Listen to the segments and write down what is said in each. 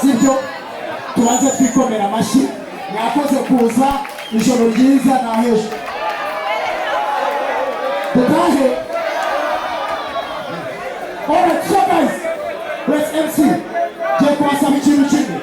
sibyo tubanze twikomera amashyi mwakoze kuza ijoro ryiza na hejo dutahe. Alright, so guys, let's MC je kubasaba ikintu kimwe.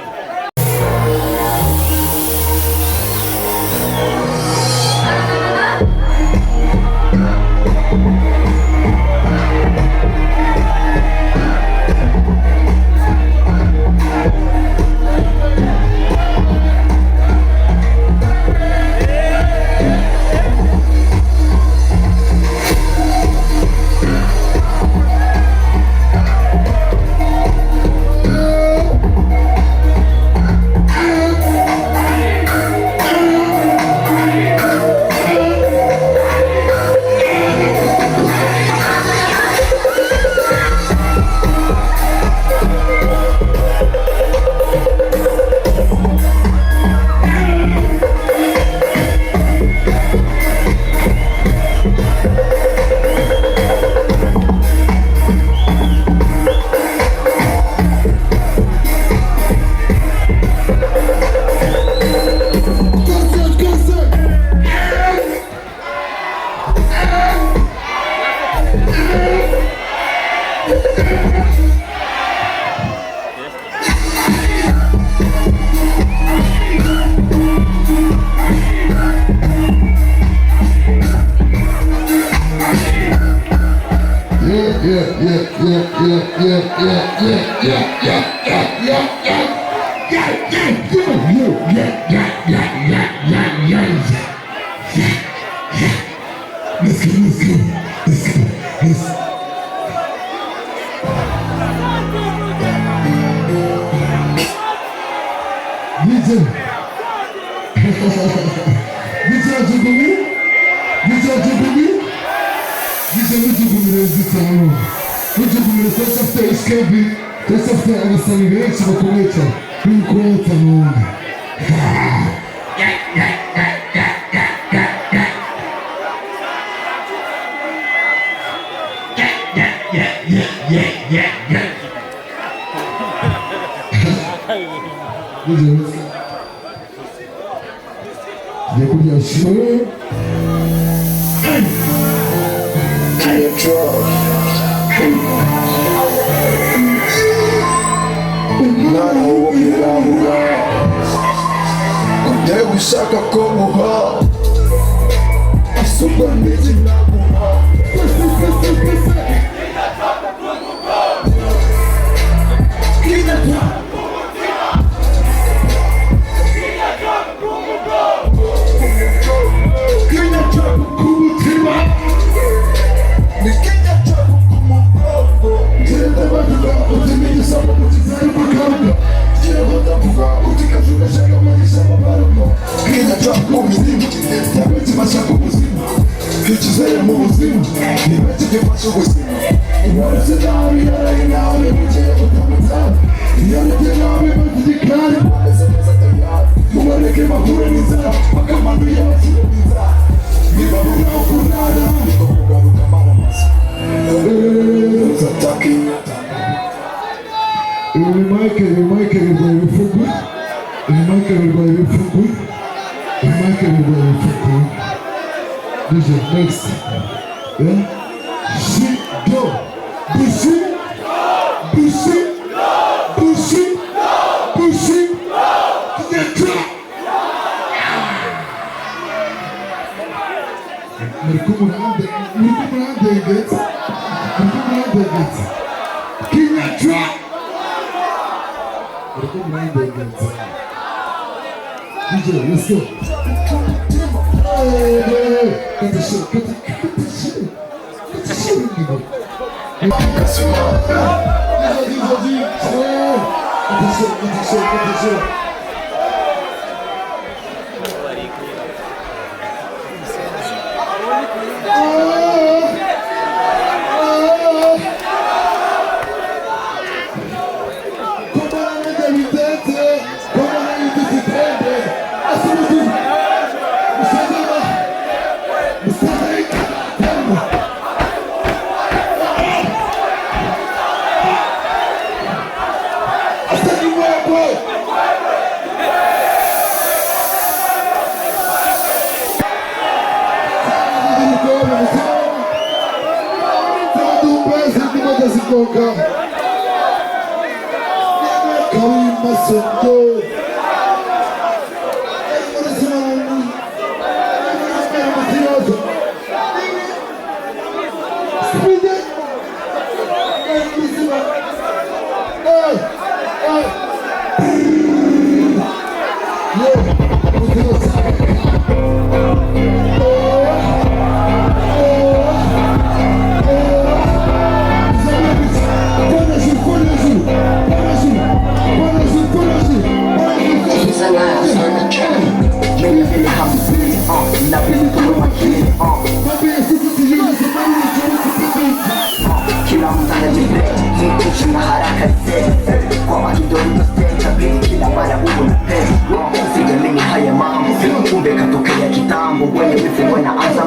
boy. Kaboga, Karima Soto,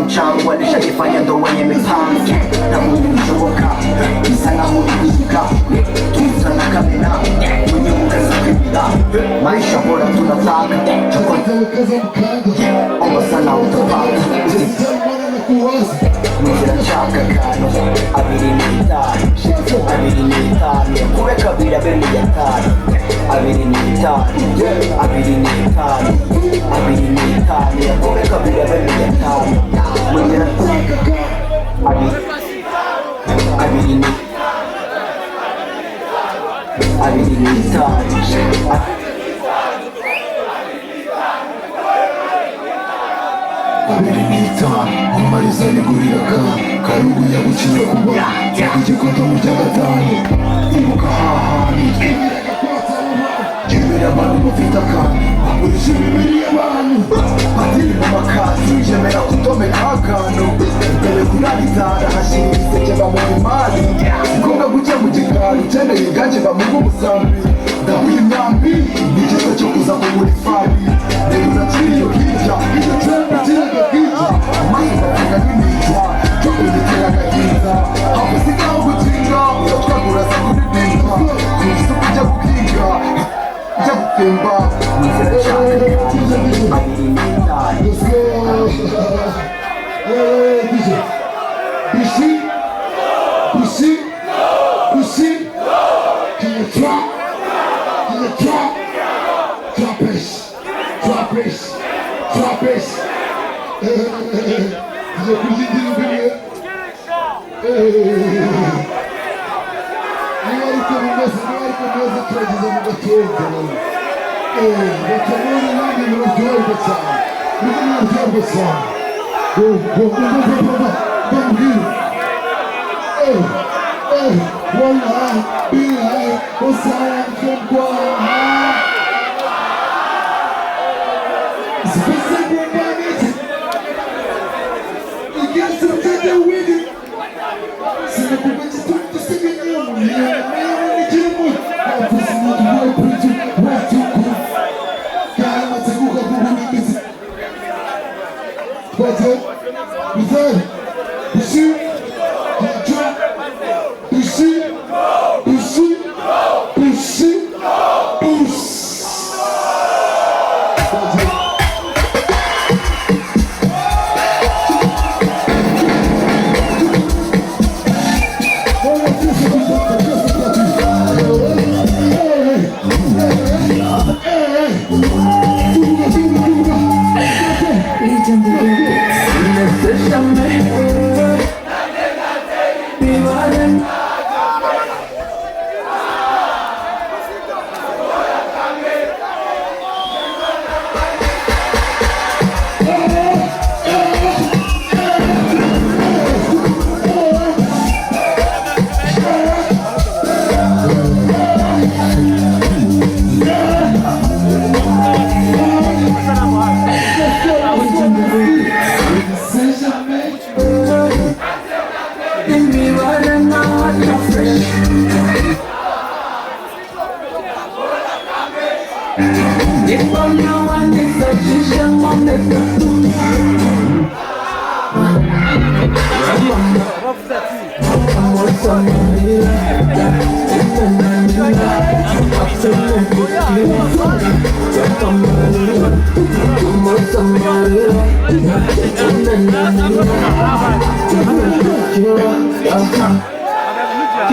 mchango alishajifanya ndo wenye mipango na Mungu mshoboka sana mulikushika tumsana kamera mwenye mukazakibira maisha bora tunataka omba sana utapata muzira chaka kano abiri n'itanu kubeka abiri abe n'itanu abiri n'itanu kubeka abiri abe n'itanu muzira abiri n'itanu kumaliza nigurira karugu yaguciye kuba igikoto mu cya gatanu ibuka hahani jemera abantu bafite akantu bagurisha imibiri y'abantu batiri mu makazi jemera kutomeka akantu mbere kurabitara hashira ibiseke bamuha imari ngombwa guca mu gikari ukeneye ingange bamuha umusambi ndahuye imyambi n'igihe cyo kuza kugura ifari rero urakiriyo hirya iyo cyumba kiraga bwija amazi bavuga n'imija cyo kugitera agahinda habuze ikaho gukinga uratwagura za kuririmba kuza kujya gukinga ujya gutemba nizera cyane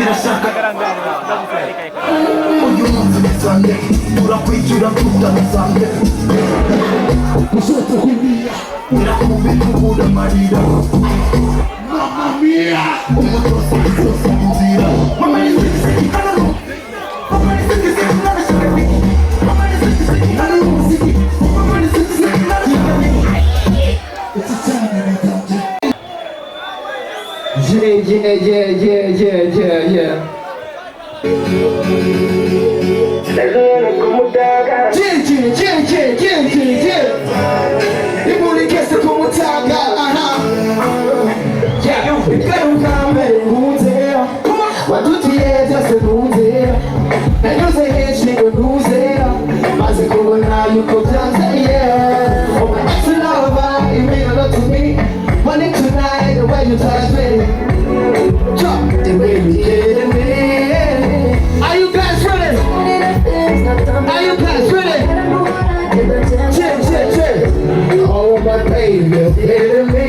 irashaka uyu munsi ni Sunday turakwishyura tutabisanze Kushoto kulia, irakumubikubura amarira mamma mia. umutoza usoza inzira mama ni sexy hano mama ni sexy hano shaka mama ni sexy hano muziki mama ni sexy hano shaka It's a time and I don't Imuligeze kumutaga Ikarukambe nkunzera Wadutiye byose nkunzera Nanyuze henshi ngo nkunzera Maze kubona yuko byanzeye Oh my ex lover, you mean a lot to me Money tonight, the way you touch me Drop the way you hit me Are you guys ready? Are you guys ready? Chill Oh my baby, hit me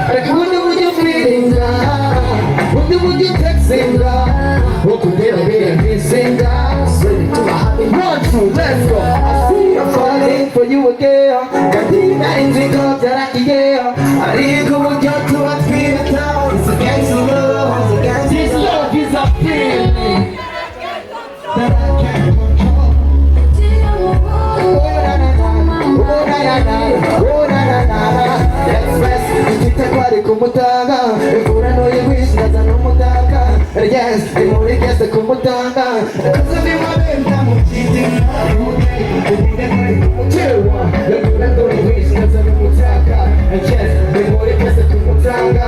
Like would you feeling now? Would you texting now? Who could be sing now? Ready to my happy 1, 2, let's go I see I'm falling for you again Katina inzigo byarakiye Ariko buryo tuba twibataho It's against the law, it's against the law This love is a feeling That I can't control Kwari kumutanga Imvurano y'igwisiraza n'umutaka Yes, imurigeze kumutanga Kuza bimabenda mu kiti Imvurano y'igwisiraza n'umutaka Yes, imurigeze kumutanga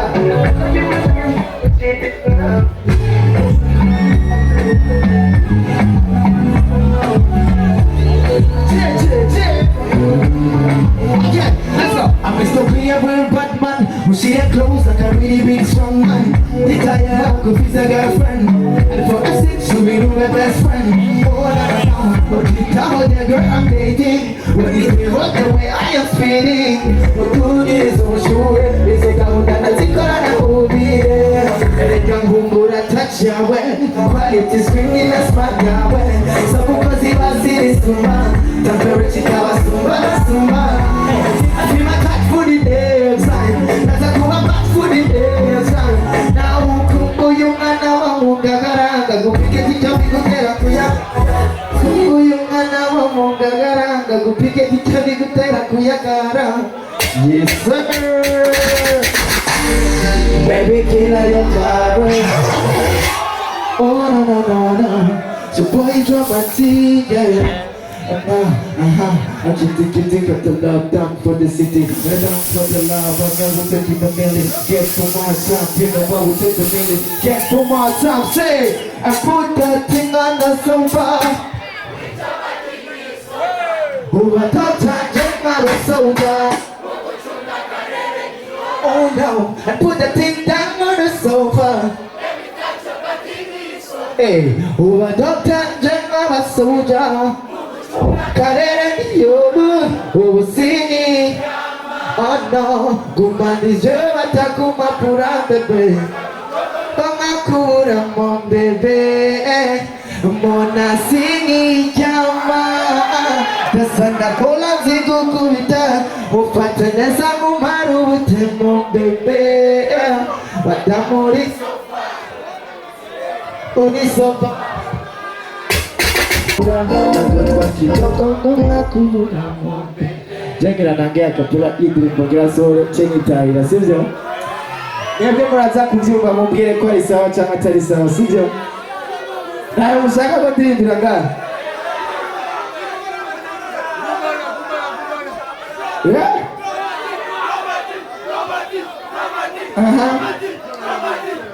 Yeah, let's go. I'm Mr. Real Batman. Who see her clothes like a really big strong man. The tire could be a girlfriend. And for a six, she'll be my best friend. Oh, I don't know. But you tell the girl I'm dating. When you feel what the way I am feeling. What good is so sure. It's a girl that I think I will be there. And it can go that touch your way. Quality screaming as my guy. So because he was in this man. Temperature was sumba. I feel my touch for the days time. As I come back for the days time. Now kumbu yung anawa mo gagaranga. Gupike ticha bigutera kuya. Kumbu yung anawa mo gagaranga. Gupike ticha bigutera kuya kara. Yes sir. Baby killer your car. Oh no. So boy dramatic yeah. I just think of the love down for the city. And down for the love, I never take it a million. Get for my time, you know I will take a million. Get for my time, say, I put that thing on the sofa. Who I thought I just not a soldier. Oh no, I put that thing down on the sofa. Hey, who I thought I just not a soldier. Karere yobu ubusini Oh no Gumanije batakuma pura bebe Bamakura mon bebe Mona sini jama Tasana kola zigu kubita Ufateneza mumaru ute mon bebe Batamuri Unisopa Jengera nangea kapula idri mbogera solo chenyi taira sivyo Mwebwe muraza kuvyumva mubwire ko ari sawa cyangwa atari sawa sivyo Nawe mushaka ko ndirimbira ngaha Yeah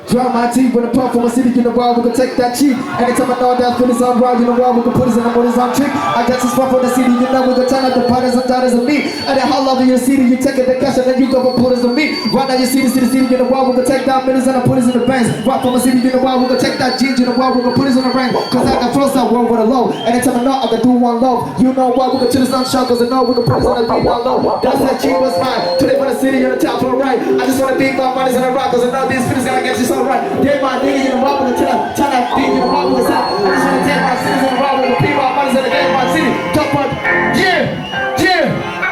Dramatic when the pop from a city in the world, we can take that cheap. Anytime I know that feelings on round in the world, we can put us in the mornings on trick. I got this spot from the city, you know we can turn out the partners and daughters of me. And then how love in your city, you take it the cash and then you go and put us on me. Right now you see the city in the world, we can take that minutes and I put us in the banks. Right from a city in the world, we can take that jeans in the world, we can put us in the rank. Cause I can flow that world with a low. Anytime I know I can do one love. You know what, we can chill this on show, cause I know we can put us on the beat one low. That's that cheap was mine. To live in the city, you're the top for the right. I just wanna beat my money's in the rock, cause I know these feelings gotta get you so right. Get my niggas in the rock with the tell that beat in the rock with the side. I just wanna take my citizens in the rock with the people, my money's in the game, my city. Top part, yeah,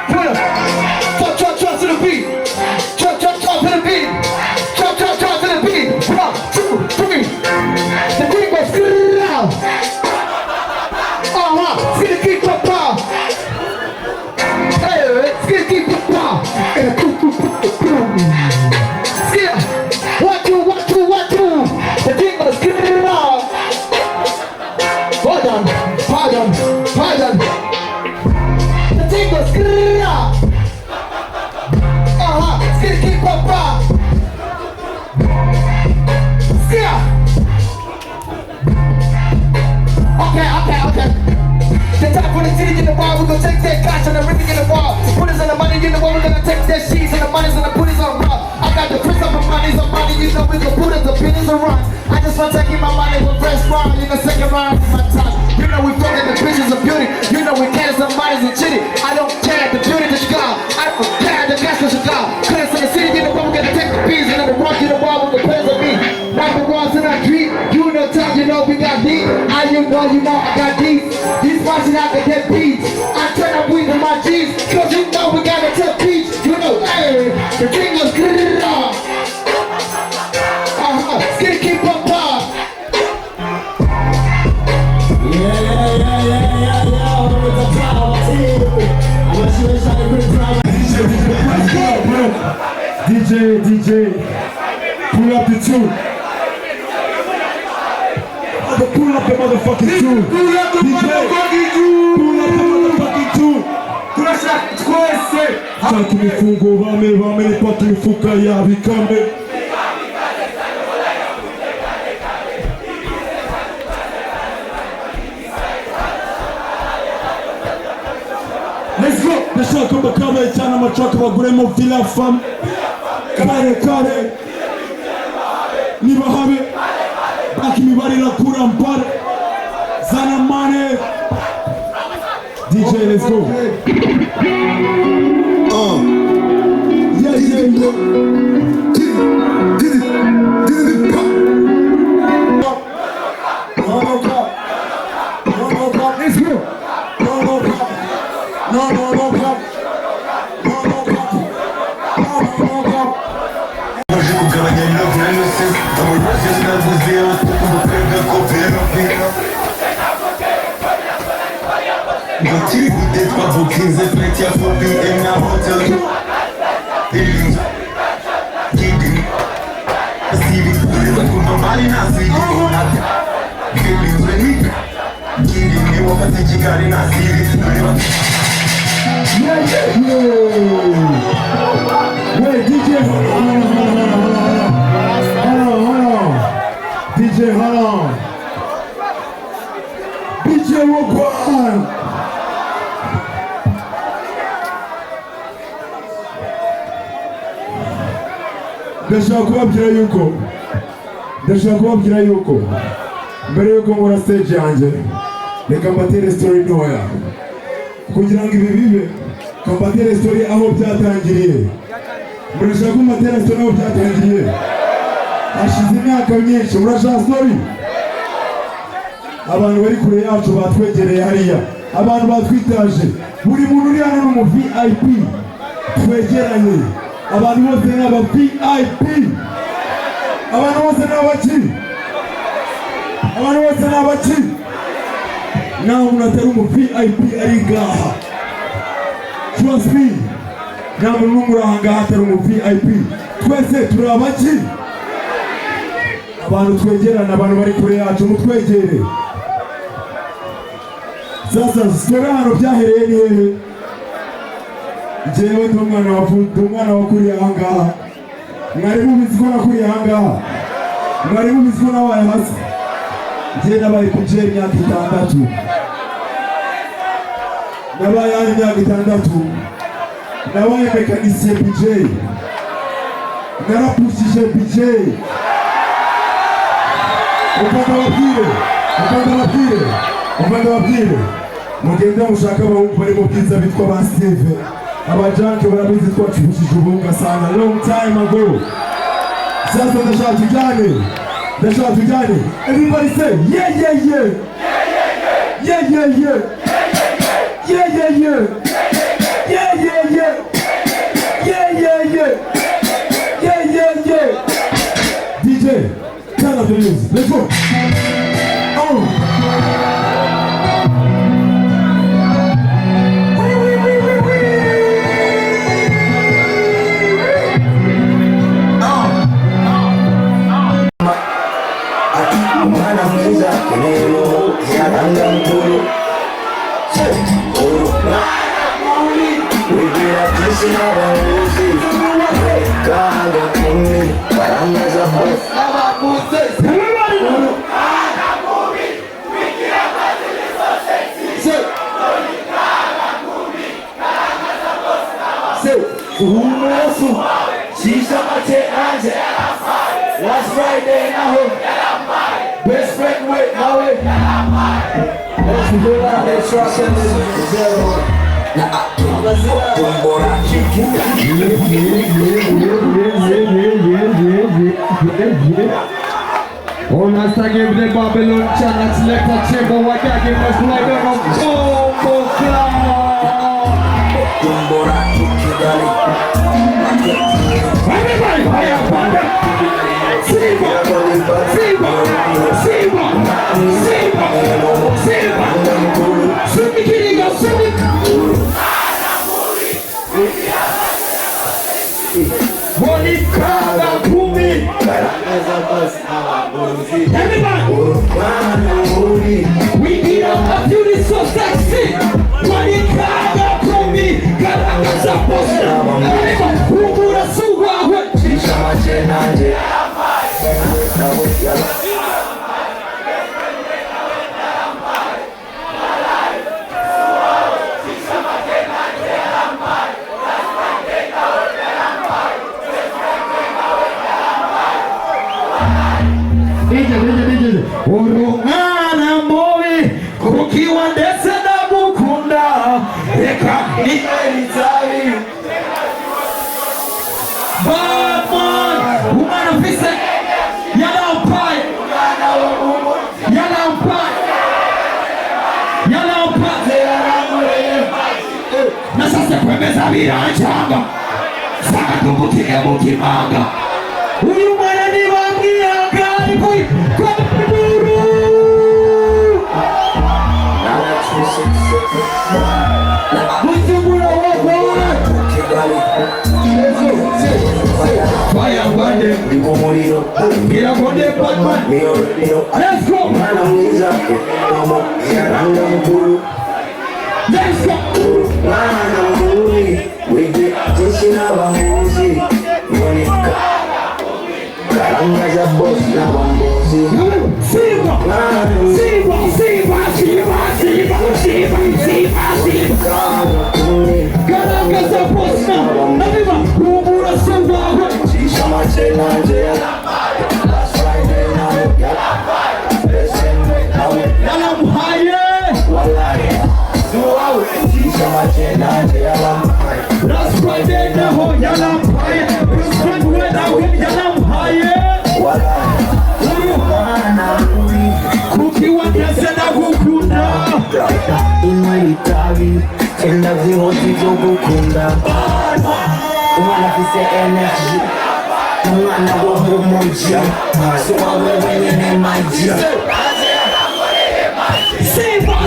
put up. Chop to the beat. Chop to the beat. Chop to the beat. 1, 2, 3. The beat goes good out. See the keep up power. Hey, see the keep up power. See ya. 1, 2, 1, 2, 1, 2. The beat goes good out. Pardon. The beat goes good out. See the keep up power. See ya. Okay. The top for the city in the wall, we gon' take that cash and the ring in the wall. Put us on the money in the wall, we gonna take that sheets and the money's and the putties on rock. I got the prince of my money's on money, you know we gon' put up the pennies on rocks. I just want taking my money with fresh round in the second round with my top. You know we fucking the bitches of beauty, you know we can't some money's and chitty. I don't care the beauty that you got, I don't care the gas that you got. Cause in the city in the wall, we gonna take the bees and then the rock in the wall with the pairs of me. Number ones in our street, you know time, you know we got deep. I you know I got deep. These watching out to get beats. I turn up weed in my jeans, cause you know we gotta tell beats. You know, hey, the king is good off. Skin keep up off. Yeah. With the power team. I want you to shout a good power. DJ, pull up the tune. Pull up the motherfucking tune. Pull up the motherfucking tune. Tanto mifungo vame nipate mifuka ya vikambe. Let's go. Ndashaka bakabaye cyane amacaka baguremo Villa Fam. Kare niba habe baki mibarira kurampare Zana Mane. DJ, let's go. Wait, DJ, hold on. DJ, hold on. DJ, walk on. Ndashaka kubabwira yuko mbere yuko nkora stage yanjye reka mbatere story ntoya kugira ngo ibi bibe kambatere story aho byatangiriye. Murashaka kumbatera story aho byatangiriye hashize imyaka myinshi. Murashaka story? Abantu bari kure yacu batwegereye hariya, abantu batwitaje, buri muntu uri hano mu VIP twegeranye. Abantu bose ni aba VIP. Abantu bose ni abaki. Abantu bose ni abaki. Nawe unatari mu VIP ari ngaha. Trust me. Nawe n'umuranga ngaha atari mu VIP. Twese turi abaki. Abantu twegerana, abantu bari kure yacu mutwegere. Sasa story hano byahereye ni hehe? Jewe umwana wakuriye aha ngaha. Mwari mubizi ko nakuriye aha ngaha. Mwari mubizi ko nabaye hasi. Njye nabaye ku jeri imyaka 6. Nabaye hano imyaka 6. Nabaye mekanisiye BJ. Narapushije BJ. Upanda wabwire. Mugende mushaka abahungu bari mu bwiza bitwa ba Steve. Abajanke barabizi twacubushije ubunga sana long time ago. Sasa ndashaka tujane. Everybody say yeah yeah yeah. Yeah yeah yeah. Yeah yeah yeah. Yeah yeah yeah. Yeah yeah yeah. Yeah yeah yeah. DJ, turn up the music. Let's go. Oh. Last Friday now, best friend with now. Let's do that. Let's try On has to give the Babylon chance. Let us check out what they give us like a Bombo everybody, fire thunder. Everybody, we need a beauty so sexy. Monica Kumi, Garagaza Posta. Everybody, who would have so well? Urungana movi kukiwa ndetse na mukunda reka nielizari Batman umwana ufise yalampaye na sasa kwemeza birachanga saka tumbukie mukimanga uyu mwana ni wamwianga kwa mburu mutungura wakwana fire bande gira konde Batman let's go let's go Karanga boss na bambuzi Siva Karanga za boss na Naviva Kubura Siva Shisha machena njela Last Friday now Yalamhaye Wallahi Suwawe Shisha machena njela Last Friday now Yalamhaye Respect when I win Yalamhaye Kukiwa ndese na kukunda Inwelitavi Tenda vihoti vyo kukunda Umwana fise energy Umwana woho moja Suwa wewe ni maji Siva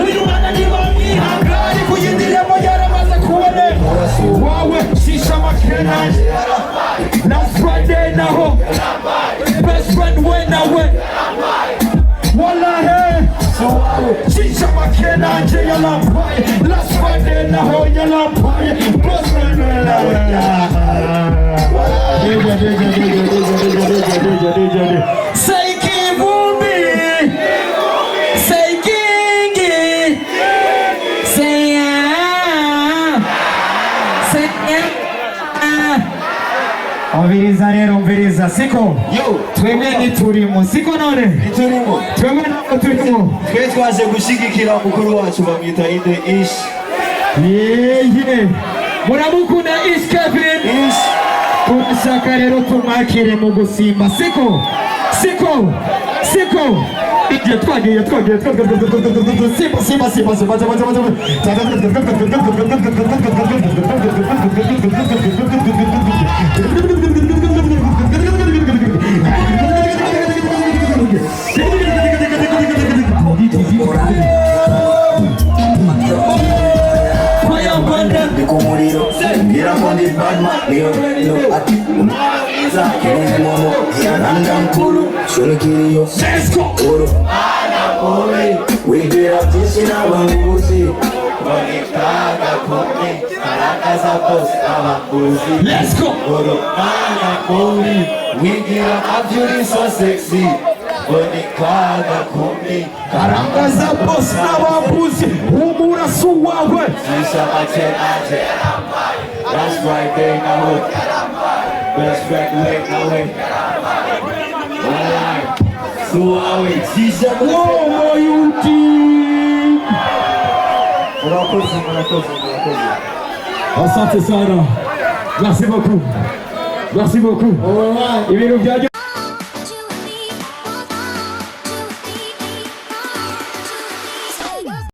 Uyu mwana ni wamihangari Kuyindiremo yaramaze kubone Wawe shisha makena Last Friday naho Best friend we nawe Wallahi Shisha makena nje yalampaye Last Friday naho yalampaye Best friend we nawe Say kivumbi Say kingi Say Say Oviriza rero mviriza siko twemwe niturimo siko none Niturimo twemwe turimo Twe twaje gushigikira mukuru wacu bamwita Inde Ish Yeye muramukunda Ish Kevin turashaka rero tumakire mu gusimba siko igihe twagiye simba Mira con el Batman, mira, aquí, quiero un mono, y andan culo, solo quiero yo, oro, we get up this in our pussy, conectada conmigo, Caracas a posta, let's go oro, we get up, I'm feeling so sexy, conectada conmigo, Caracas a posta, humura suave. That's right there now. Best friend wait now wait. Alright. So I wait. Shisha. Oh my team. Asante sana. Merci beaucoup. Ibintu bya